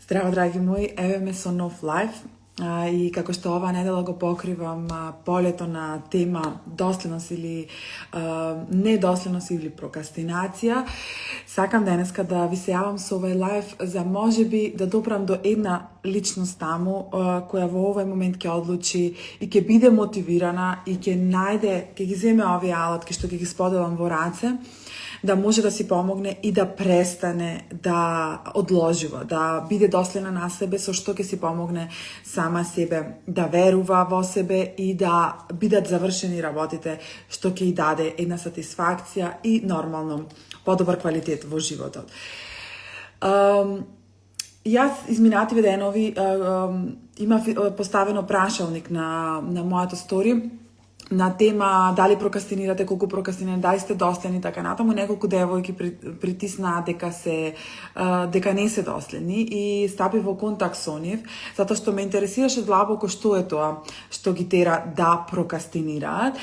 Здраво, драги мои, еве ме со нов лайф и како што оваа недела го покривам полето на тема доследност или недоследност или прокастинација, сакам денеска да ви се јавам со овај лайф за можеби да допрам до една личност таму која во овој момент ќе одлучи и ќе биде мотивирана и ќе најде, ќе ги земе овие алатки што ќе ги споделам во раце, да може да си помогне и да престане да одложува, да биде доследна на себе, со што ќе си помогне сама себе, да верува во себе и да бидат завршени работите, што ќе ја даде една сатисфакција и нормално подобар квалитет во животот. Јас изминативе денови имав поставено прашалник на мојата стори на тема дали прокастинирате, колку прокастинирате, дали сте доследни, така натаму. Неколку девојки притиснаа дека не се доследни и стапи во контакт со нив, затоа што ме интересираше длабоко што е тоа што ги тера да прокастинираат.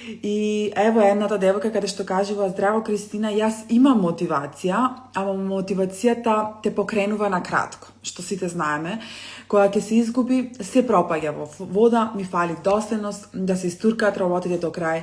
И ево едната девојка каде што кажува: здраво Кристина, јас имам мотивација, ама мотивацијата те покренува на кратко, што сите знаеме. Кога ќе се изгуби, се пропаѓа во вода, ми фали доследност, да се истуркаат работите до крај,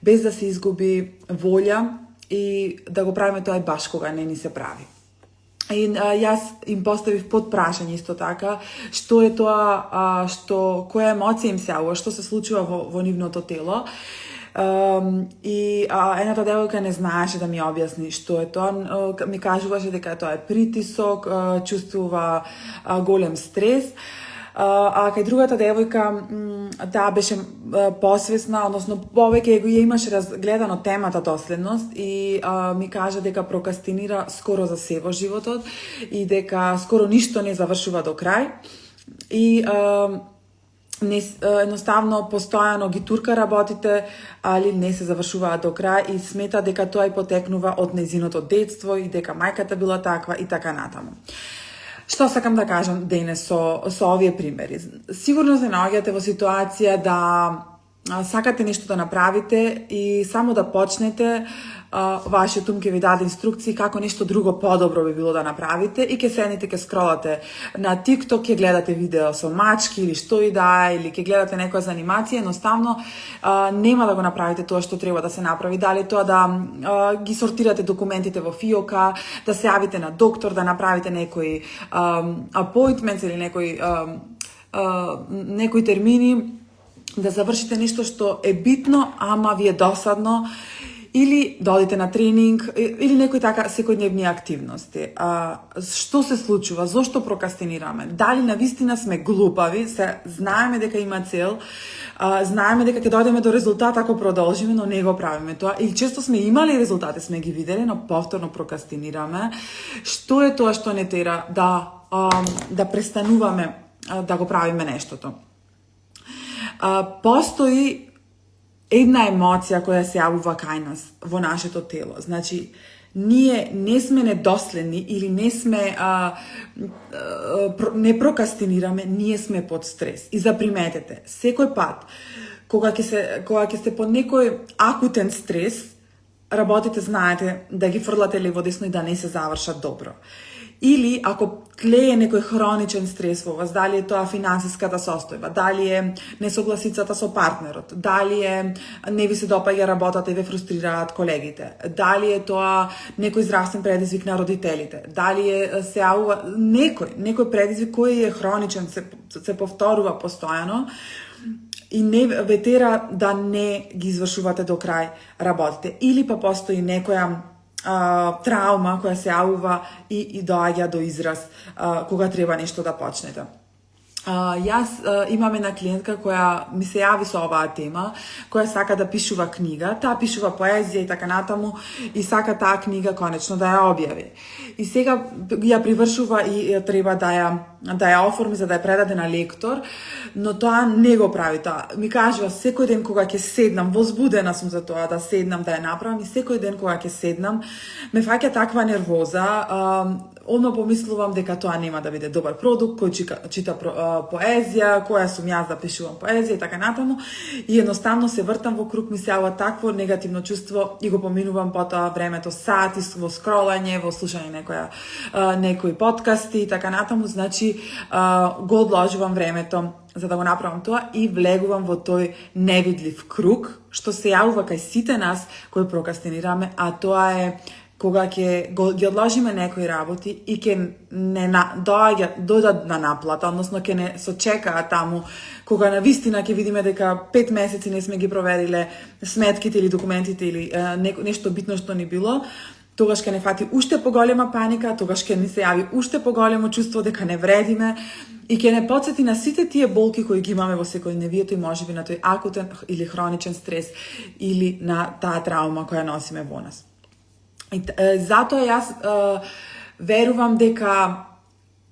без да се изгуби волја и да го правиме тоа и баш кога не ни се прави. И јас им поставив под прашање исто така, што е тоа, која емоција им се јавува, што се случува во нивното тело. И едната девојка не знаеше да ми објасни што е тоа, ми кажуваше дека тоа е притисок, чувствува голем стрес, а кај другата девојка таа беше посвесна, односно повеќе ја имаше разгледано темата доследност и ми кажа дека прокастинира скоро за се во животот и дека скоро ништо не завршува до крај и едноставно постојано ги турка работите, али не се завршуваат до крај и смета дека тоа и потекнува од нејзиното детство и дека мајката била таква и така натаму. Што сакам да кажам денес со овие примери? Сигурно се наоѓате во ситуација да сакате нешто да направите и само да почнете, вашиот ум ќе ви даде инструкции како нешто друго подобро би било да направите и ќе седнете, ќе скролате на TikTok, ќе гледате видео со мачки или што и да е, или ќе гледате некоја занимација, едноставно нема да го направите тоа што треба да се направи. Дали тоа да ги сортирате документите во фиока, да се јавите на доктор, да направите некои appointments или некои термини, да завршите нешто што е битно, ама ви е досадно, или да одите на тренинг, или некои така секојдневни активности. Што се случува? Зошто прокастинираме? Дали навистина сме глупави? Знаеме дека има цел, знаеме дека ќе дојдеме до резултат ако продолжиме, но не го правиме тоа. Или често сме имали резултати, сме ги видели, но повторно прокастинираме. Што е тоа што не тера да престануваме да го правиме нештото? Постои една емоција која се јавува кај нас во нашето тело. Значи, ние не сме недоследни или не прокастинираме, ние сме под стрес. И заприметете, секој пат кога ќе сте под некој акутен стрес, работите знаете да ги фрлате лево десно и да не се завршат добро. Или ако тлее некој хроничен стрес во вас, дали е тоа финансиската состојба, дали е несогласицата со партнерот, дали е не ви се допаѓа работата и ве фрустрираат колегите, дали е тоа некој здравствен предизвик на родителите, дали е се јавува некој предизвик кој е хроничен, се повторува постојано и не ве тера да не ги извршувате до крај работите, или па постои некоја травма која се јавува и доаѓа до израз кога треба нешто да почнете. Јас имам една клиентка која ми се јави со оваа тема, која сака да пишува книга, таа пишува поезија и така натаму и сака таа книга конечно да ја објави. И сега ја привршува и треба да ја да ја оформи за да ја предаде на лектор, но тоа не го прави тоа. Ми кажува секој ден кога ќе седнам, возбудена сум за тоа да седнам да ја направам и секој ден кога ќе седнам ме фаќа таква нервоза, одма помислувам дека тоа нема да биде добар продукт, кој чита поезија, која сум јас да пишувам поезија и така натаму, и едноставно се вртам во круг, ми се јавува такво негативно чувство и го поминувам потоа времето сати во скролање, во слушање некои подкасти и така натаму, значи го одложувам времето за да го направам тоа и влегувам во тој невидлив круг, што се јавува кај сите нас кои прокастинираме, а тоа е кога ќе ги одложиме некои работи и ќе не дојдат на наплата, односно ќе не сочекаат таму, кога навистина ќе видиме дека 5 месеци не сме ги провериле сметките или документите или нешто битно што ни било, тогаш ќе не фати уште поголема паника, тогаш ќе ни се јави уште поголемо чувство дека не вредиме и ќе не потсети на сите тие болки кои ги имаме во секојдневието и можеби на тој акутен или хроничен стрес или на таа траума која носиме во нас. И затоа јас верувам дека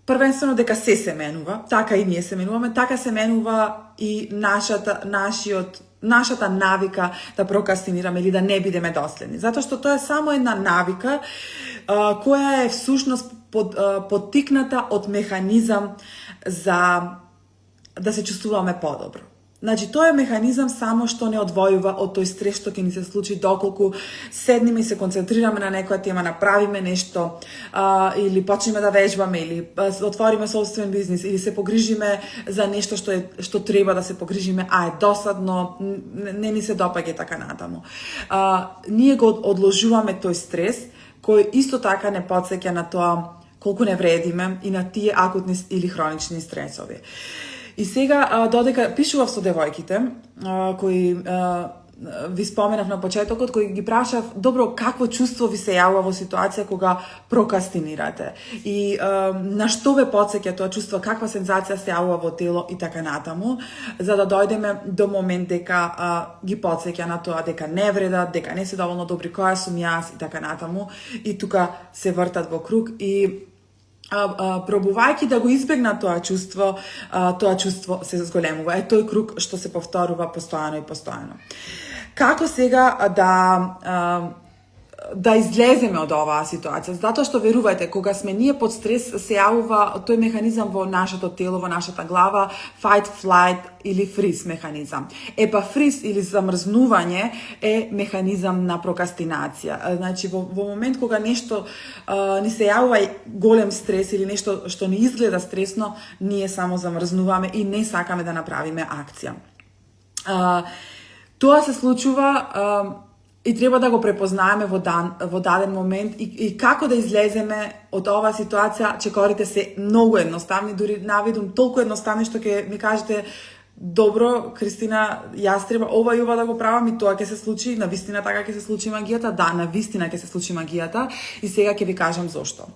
првенствено дека се менува, така и ние се менуваме, така се менува и нашата навика да прокастинираме или да не бидеме доследни. Затоа што тоа е само една навика која е всушност поттикната од механизам за да се чувствуваме подобро. Значи, тоа е механизам само што не одвојува од тој стрес што ќе ни се случи доколку седниме и се концентрираме на некоја тема, направиме нешто, или почнеме да вежбаме, или отвориме собствен бизнис, или се погрижиме за нешто што треба да се погрижиме, а е досадно, не ни се допаѓа така натаму. Ние го одложуваме тој стрес, кој исто така не потсеќа на тоа колку не вредиме и на тие акутни или хронични стресови. И сега, додека пишував со девојките, кои ви споменав на почетокот, кои ги прашав, добро, какво чувство ви се јавува во ситуација кога прокастинирате? И на што ве потсеќа тоа чувство, каква сензација се јавува во тело и така натаму, за да дојдеме до момент дека ги потсеќа на тоа дека не вредат, дека не се доволно добри, која сум јас и така натаму. И тука се вртат во круг и пробувајќи да го избегнат тоа чувство се зголемува. Е тој круг што се повторува постојано и постојано. Како сега да излеземе од оваа ситуација? Затоа што верувајте, кога сме ние под стрес, се јавува тој механизам во нашето тело, во нашата глава, fight, flight или freeze механизам. Епа freeze или замрзнување е механизам на прокастинација. Значи во момент кога нешто ни се јавува голем стрес или нешто што ни изгледа стресно, ние само замрзнуваме и не сакаме да направиме акција. Тоа се случува и треба да го препознаеме во даден момент и како да излеземе од оваа ситуација. Чекорите се многу едноставни, дури навидум толку едноставни што ќе ми кажете добро, Кристина, јас треба ова и ова да го правам и тоа ќе се случи, навистина така ќе се случи магијата. Да, навистина ќе се случи магијата и сега ќе ви кажам зошто.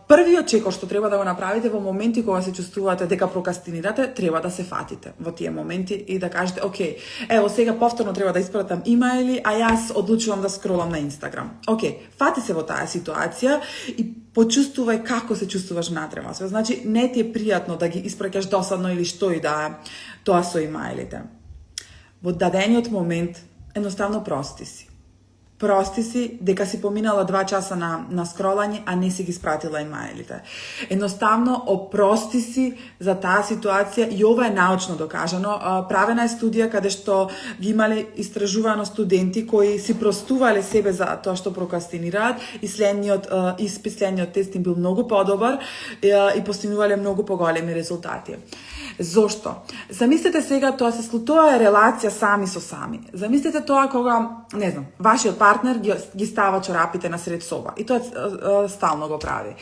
Првиот чекор што треба да го направите во моменти кога се чувствувате дека прокастинирате, треба да се фатите во тие моменти и да кажете, окей, ево сега повторно треба да испратам имејли, а јас одлучувам да скролам на Инстаграм. Окей, фати се во таа ситуација и почувствувај како се чувствуваш внатре во себе. Значи, не ти е пријатно да ги испраќаш досадно или што и да е тоа со имејлите. Во дадениот момент, едноставно прости си. Прости си дека си поминала 2 часа на скролање, а не си ги спратила имејлите. Едноставно опрости си за таа ситуација и ова е научно докажано. Правена е студија каде што ги имале истражувано студенти кои си простувале себе за тоа што прокастинираат и следниот испит, следниот тест им бил многу подобар и постигнувале многу поголеми резултати. Зошто? Замислете сега тоа е релација сами со сами. Замислете тоа кога, не знам, вашиот партнер ги става чорапите на сред соба и тоа стално го прави.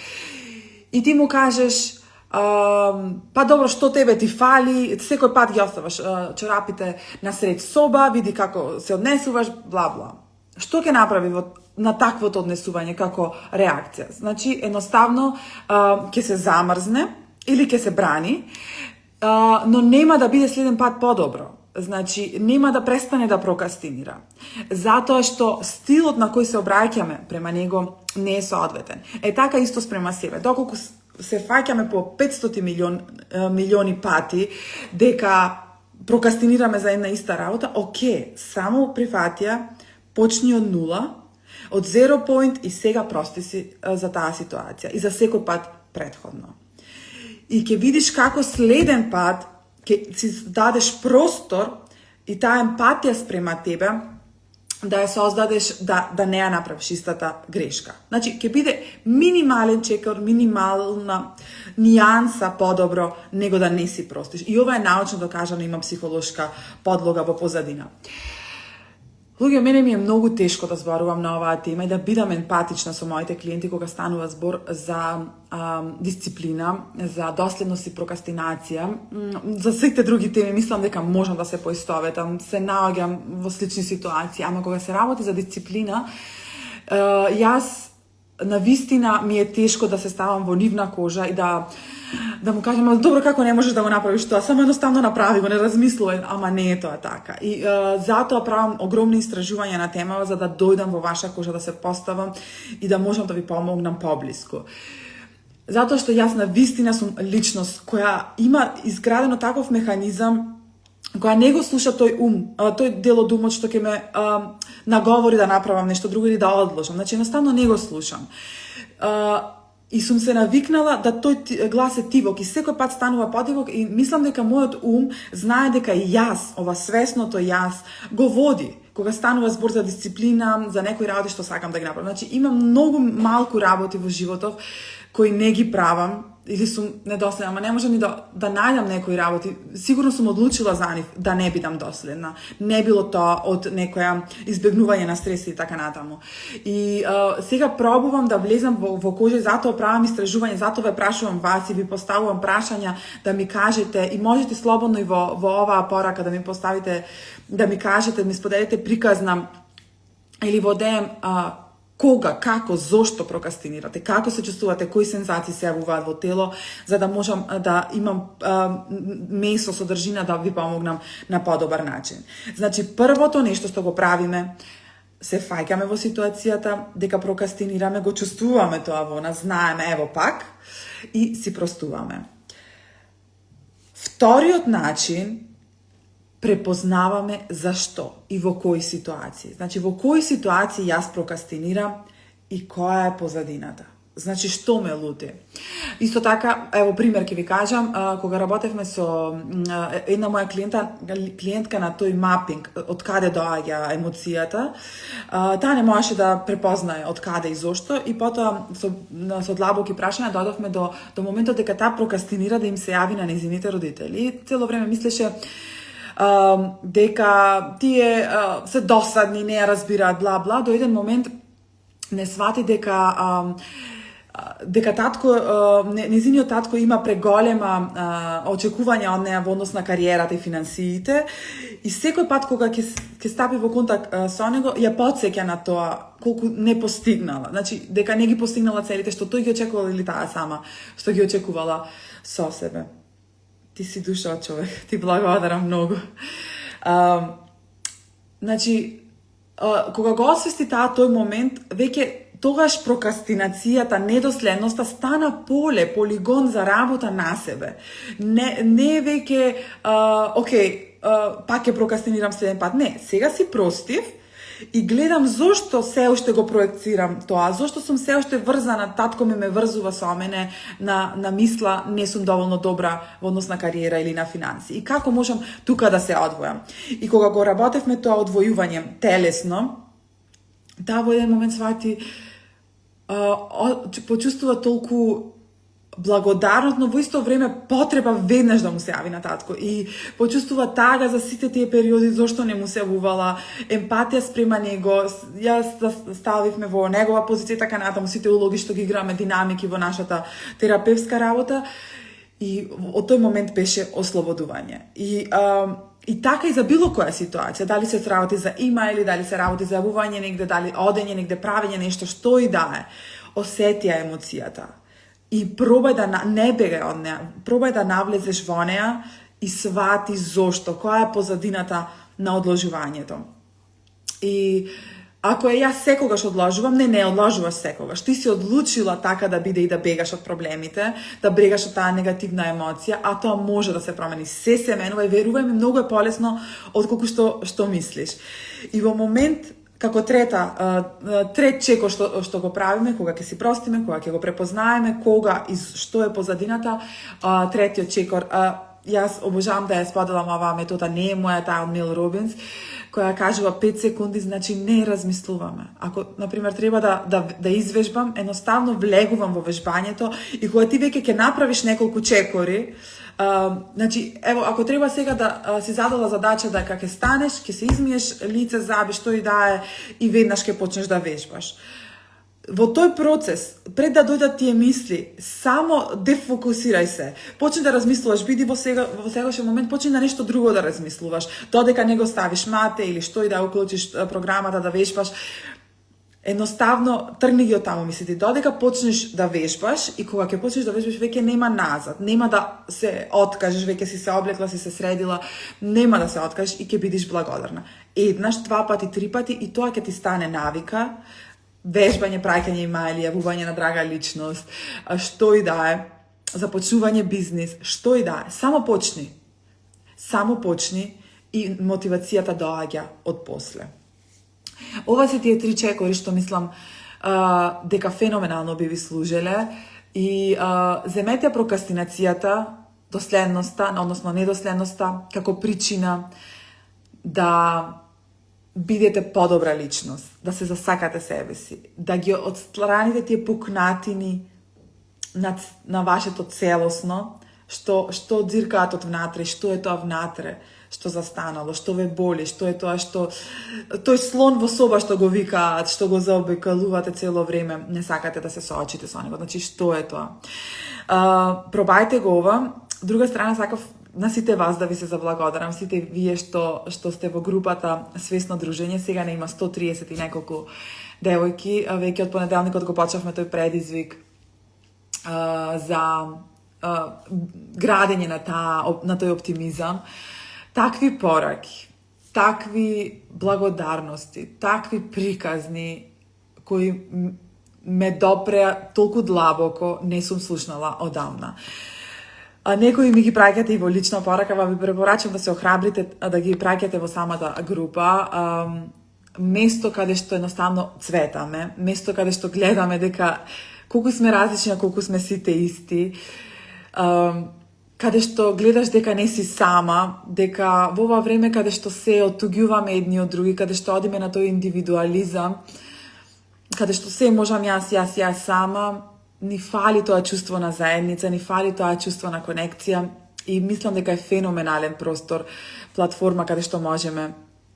И ти му кажеш, па добро, што тебе ти фали, секој пат ги оставаш чорапите на сред соба, види како се однесуваш, бла-бла. Што ќе направи на таквото однесување како реакција? Значи, едноставно ќе се замрзне или ќе се брани, но нема да биде следен пат подобро. Значи, нема да престане да прокастинира. Затоа што стилот на кој се обраќаме према него не е соодветен. Е така исто спрема себе. Доколку се фаќаме по 500 милиони пати дека прокастинираме за една иста работа, само прифатија, почни од нула, од 0 point и сега прости си за таа ситуација и за секој пат претходно. И ќе видиш како следен пат ќе си дадеш простор и таа емпатија спрема тебе да ја создадеш да не ја направиш истата грешка. Значи, ќе биде минимален чекор, минимална нијанса подобро него да не си простиш. И ова е научно докажано, има психолошка подлога во позадина. Луѓе, мене ми е многу тешко да зборувам на оваа тема и да бидам емпатична со моите клиенти кога станува збор за дисциплина, за доследност и прокастинација. За сите други теми мислам дека можам да се поистоветам, се наоѓам во слични ситуации, ама кога се работи за дисциплина, јас на вистина ми е тешко да се ставам во нивна кожа и да му кажам, добро, како не можеш да го направиш тоа, само едноставно направи го, не размислувај, ама не е тоа така. И затоа правам огромни истражувања на темава за да дојдам во ваша кожа, да се поставам и да можам да ви помогнам поблиску. Затоа што јас на вистина сум личност која има изградено таков механизам, која не го слуша тој тој дел од умот што ќе ме наговори да направам нешто друго или да одложам. Значи, едноставно не го слушам. И сум се навикнала да тој глас е тивок и секој пат станува потивок и мислам дека мојот ум знае дека и јас, ова свесното јас, го води кога станува збор за дисциплина, за некои работи што сакам да ги направам. Значи, имам многу малку работи во животов кои не ги правам или сум недоследна, ама не можам ни да најдам некои работи. Сигурно сум одлучила за нив да не бидам доследна. Не било тоа од некоја избегнување на стрес и така натаму. И сега пробувам да влезам во кожа, затоа правам истражување, затоа ве прашувам вас и ви поставувам прашања да ми кажете и можете слободно и во оваа порака да ми поставите, да ми кажете, да ми споделите приказна или во ДМ кога, како, зошто прокастинирате, како се чувствувате, кои сензации се јавуваат во тело, за да можам да имам месо, содржина да ви помогнам на подобар начин. Значи, првото нешто што го правиме, се фаќаме во ситуацијата дека прокастинираме, го чувствуваме тоа во нас, знаеме, ево пак, и си простуваме. Вториот начин, препознаваме зашто и во кои ситуации. Значи, во кои ситуации јас прокастинирам и која е позадината. Значи, што ме лути. Исто така, ево пример ќе ви кажам, кога работевме со една моја клиентка на тој мапинг, од каде доаѓа емоцијата, таа не можеше да препознае од каде и зошто, и потоа со длабоки прашања додовме до моментот дека таа прокастинира да им се јави на нејзините родители. И цело време мислеше дека тие се досадни, не ја разбираат, бла-бла, до еден момент не свати дека татко, незиниот татко има преголема очекувања од неа во однос на кариерата и финансиите, и секој пат кога ќе стапи во контакт со него, ја потсеќа на тоа колку не постигнала. Значи, дека не ги постигнала целите што тој ги очекувала или таа сама што ги очекувала со себе. Ти си душа од човек, ти благодарам многу. Значи, кога го освести тој момент, веќе тогаш прокастинацијата, недоследноста стана полигон за работа на себе. Не веќе, пак ќе прокастинирам следен пат. Не, сега си простив и гледам зошто се уште го проекцирам тоа, зошто сум се уште врзана, татко ме врзува со мене на мисла не сум доволно добра во однос на кариера или на финанси. И како можам тука да се одвојам? И кога го работевме тоа одвојување телесно, таа во еден момент свати почувствува толку благодарност, но во исто време потреба веднаш да му се јави на татко и почувствува тага за сите тие периоди зошто не му се јавувала, емпатија спрема него. Јас ставивме во негова позиција, така натаму сите улоги што ги играме, динамики во нашата терапевска работа, и од тој момент беше ослободување. И така и за било која ситуација, дали се работи за имејли, дали се работи за јавување негде, дали одење негде, правење нешто, што и да е, осетија емоцијата. И пробај да не бегај од неа, пробај да навлезеш во неа и свати зошто, која е позадината на одложувањето. И Ако јас секогаш одложувам, не одложуваш секогаш. Ти си одлучила така да биде и да бегаш од проблемите, да бегаш од таа негативна емоција, а тоа може да се промени. Се менува и верувај ми, многу е полесно отколку што мислиш. И во момент, како трет чекор што го правиме, кога ќе си простиме, кога ќе го препознаеме, кога и што е позадината, третиот чекор, јас обожавам да ја споделам оваа метода, не е моја, таа од Мел Робинс, која кажува 5 секунди, значи не размислуваме. Ако, например, треба да извежбам, едноставно влегувам во вежбањето и кога ти веќе ќе направиш неколку чекори, значи, ево, ако треба сега да си задала задача да ќе станеш, ќе се измиеш лице, заби, што и да е, и веднаш ќе почнеш да вежбаш. Во тој процес, пред да дојдат тие мисли, само дефокусирај се. Почни да размислуваш, биди во сегашен момент, почни на нешто друго да размислуваш. Додека не го ставиш мате или што и да уклучиш програмата да вежбаш, едноставно тргни ги од таму мислите. Додека почнеш да вежбаш и кога ќе почнеш да вежбаш, веќе нема назад. Нема да се откажеш, веќе си се облекла, си се средила, нема да се откажеш и ќе бидиш благодарна. Еднаш, 2 пати, 3 пати и тоа ќе ти стане навика. Вежбање, праќање имејли, јавување на драга личност, што и да е, започнување бизнис, што и да е. Само почни. Само почни и мотивацијата доаѓа од после. Ова се тие 3 чекори што мислам дека феноменално би ви служеле и земете прокрастинацијата, доследноста, односно недоследноста, како причина да бидете подобра личност, да се засакате себе си, да ги отстраните тие пукнатини на вашето целосно, што дзиркаат од внатре, што е тоа внатре, што застанало, што ве боли, што е тоа што тој слон во соба што го викаат, што го заобикалувате цело време, не сакате да се соочите со него. Значи, што е тоа? Пробајте го ова. Друга страна, сакав на сите вас да ви се заблагодарам, сите вие што сте во групата Свесно дружење. Сега не има 130 и неколку девојки, веќе од понеделникот го почнавме тој предизвик за градење на тој оптимизам. Такви пораки, такви благодарности, такви приказни кои ме допреа толку длабоко, не сум слушнала одамна. Некои ми ги праќате и во лична порака, ви препорачам да се охрабрите да ги праќате во самата група. Место каде што едноставно цветаме, место каде што гледаме дека колку сме различни, а колку сме сите исти, каде што гледаш дека не си сама, дека во ова време каде што се оттуѓуваме едни од други, каде што одиме на тој индивидуализам, каде што се можам јас сама, ни фали тоа чувство на заедница, ни фали тоа чувство на конекција и мислам дека е феноменален простор, платформа каде што можеме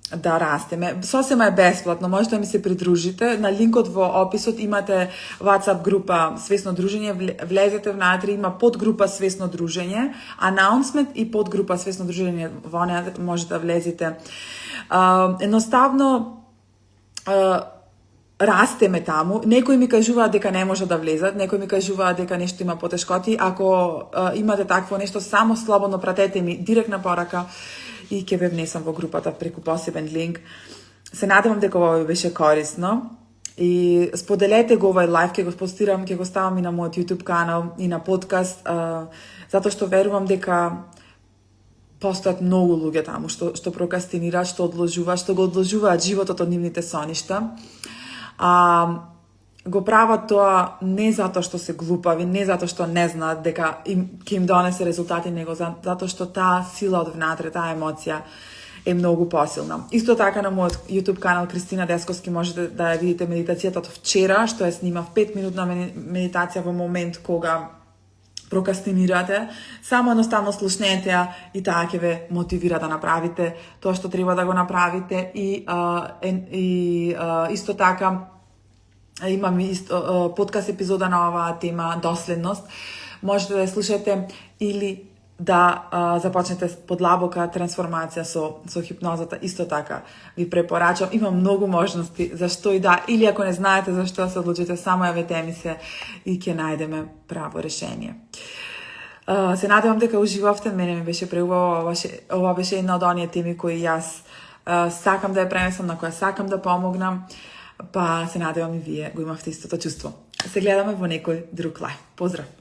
да растеме. Сосема е бесплатно, можете да ми се придружите. На линкот во описот имате WhatsApp група Свесно дружење, влезете внатре, има подгрупа Свесно дружење, announcement и подгрупа Свесно дружење, во неа можете да влезете. Едноставно, растеме таму. Некои ми кажуваат дека не може да влезат, некои ми кажуваат дека нешто има потешкоти. Ако имате такво нешто, само слободно пратете ми директна порака и ќе ве внесам во групата преку посебен линк. Се надевам дека ова ви беше корисно и споделете го овај лайв, ќе го постирам, ќе го ставам и на мојот YouTube канал и на подкаст, затоа што верувам дека постојат многу луѓе таму што прокрастинираат, што го одложуваат животот од нивните соништа. Го прават тоа не затоа што се глупави, не затоа што не знаат дека ќе им донесе резултати, него затоа што таа сила од внатре, таа емоција е многу посилна. Исто така на мојот YouTube канал Кристина Десковски можете да ја видите медитацијата од вчера, што ја снимав 5-минутна медитација во момент кога прокрастинирате. Само едноставно слушнете ја и таа ќе ве мотивира да направите тоа што треба да го направите и исто така имам подкаст епизода на оваа тема доследност. Можете да ја слушате или да започнете подлабока трансформација со хипнозата. Исто така ви препорачам. Има многу можности за што и да, или ако не знаете за што се одлучите, само јавете ми се и ќе најдеме право решение. Се надевам дека уживавте, мене ми беше преубаво, ова беше една од оние теми кои јас сакам да ја пренесам, на која сакам да помогнам. па се надевам и вие го имавте истото чувство. Се гледаме во некој друг лайв. Поздрав!